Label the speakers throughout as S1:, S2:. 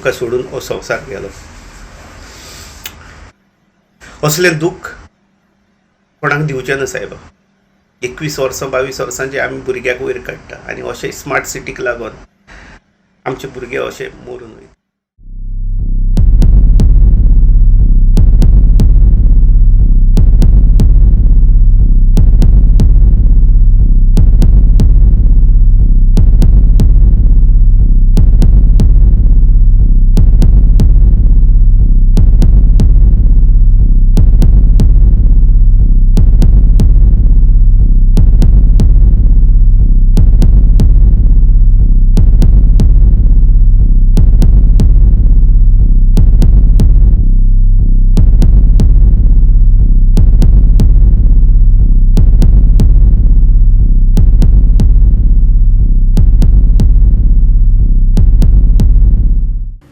S1: तुका सोडून हो संवसार गेलो. असलें दुख कोणाक दिवचें ना सायबा. 21 वर्सां 22 वर्सांचे आमी भुरग्याक वयर काडटा आनी अशें स्मार्ट सिटीक लागून आमचे भुरगे अशे मरून वयता.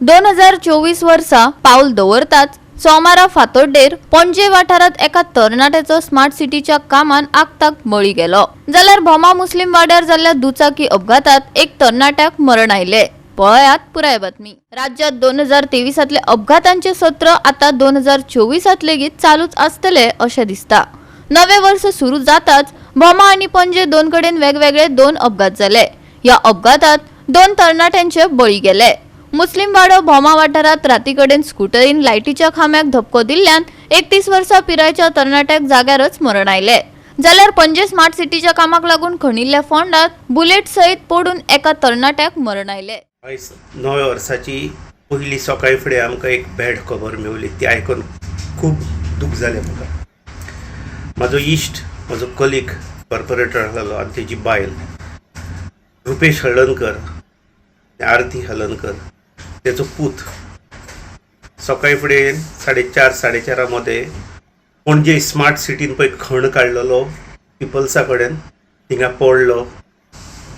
S2: दोन 2024 वर्सा पाऊल दवरताच सोमारा फातोड्डेर पणजे वाठारात एका तरणाट्याचो स्मार्ट सिटीच्या कामान आगताक बळी गेलो. जाल्यार भोमा मुस्लिम वाड्यार जाल्ल्या दुचाकी अपघातात एक तरणाट्याक मरण आयले. पळयात पुराय बातमी. राज्यात 2023तले अपघातांचे सत्र आता 2024त लेगीत चालूच आसतले अशें दिसता. नवे वर्ष सुरू जाताच भोमा आनी पणजे दोन कडेन वेगवेगळे 2 अपघात जाले. या अपघातात 2 तरणाट्यांचे बळी गेले. मुस्लिम वाडो भोमा वाठारात राती कडेन स्कूटरीन लायटीच्या खांब्याक धपको दिल्ल्यान 31 वर्सां पिरायेच्या तरणाट्याक जाग्यारच मरण आयले. जाल्यार पणजे स्मार्ट सिटीच्या कामाक लागून खणिल्ल्या फोंडात बुलेट सयत पडून एका तरणाट्याक मरण आयले.
S1: आयज नव्या वर्साची पयली सकाळी फुडें आमकां एक बॅड खबर मेवली. ती आयकून खूब दूख जालें म्हाका. म्हाजो इश्ट, म्हजो कलीग कॉर्पोरेटर आसलो आनी तेजी बायल रुपेश हळदणकर, आरती हळदणकर, तेचो पूत सकाळी फुडें 4:30 मदें पणजे स्मार्ट सिटीन पळय खण काडलेलो पिपल्सा कडेन थिंगा पडलो.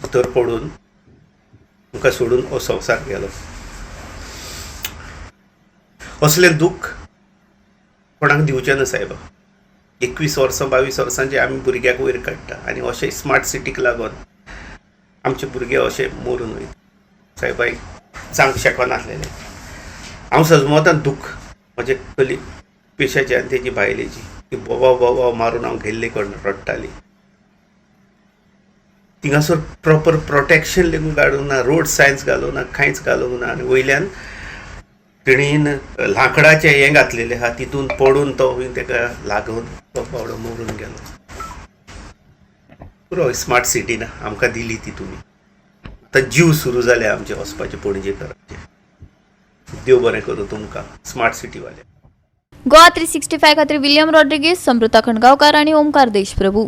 S1: भितर पडून तुका सोडून हो संवसार गेलो. असलें दुख कोणाक दिवचें ना सायबा. 21 वर्सां 22 वर्सांचे आमी भुरग्याक वयर काडटा आनी अशें स्मार्ट सिटीक लागून आमचे भुरगे अशे मरून वयता. सायबाई सांग शकनासलेलें. हांव सजमोतां दूख म्हजे कली पेशाचें आनी तेजी बायलेची की बोवा मारून हांव गेल्ले कडेन रडटाली. थिंगासर प्रॉपर प्रोटेक्शन लेगून काडूंक ना, रोड सायन्स घालूंक ना, कांयच घालूंक ना आनी वयल्यान तेणीन लांकडाचें हें घातलेलें आहा तितून पडून तो तेका लागून तो बावडो मरून गेलो. पुरो स्मार्ट सिटीन आमकां दिली ती तुमी. आतां जीव सुरू जाले आमचे वचपाचे पणजेकरांचे. देव बरें करूं तुमकां स्मार्ट सिटीवाले.
S2: गोवा 365 खातीर विलियम रॉड्रिगीस, समृता खणगांवकार आनी ओमकार देशप्रभू.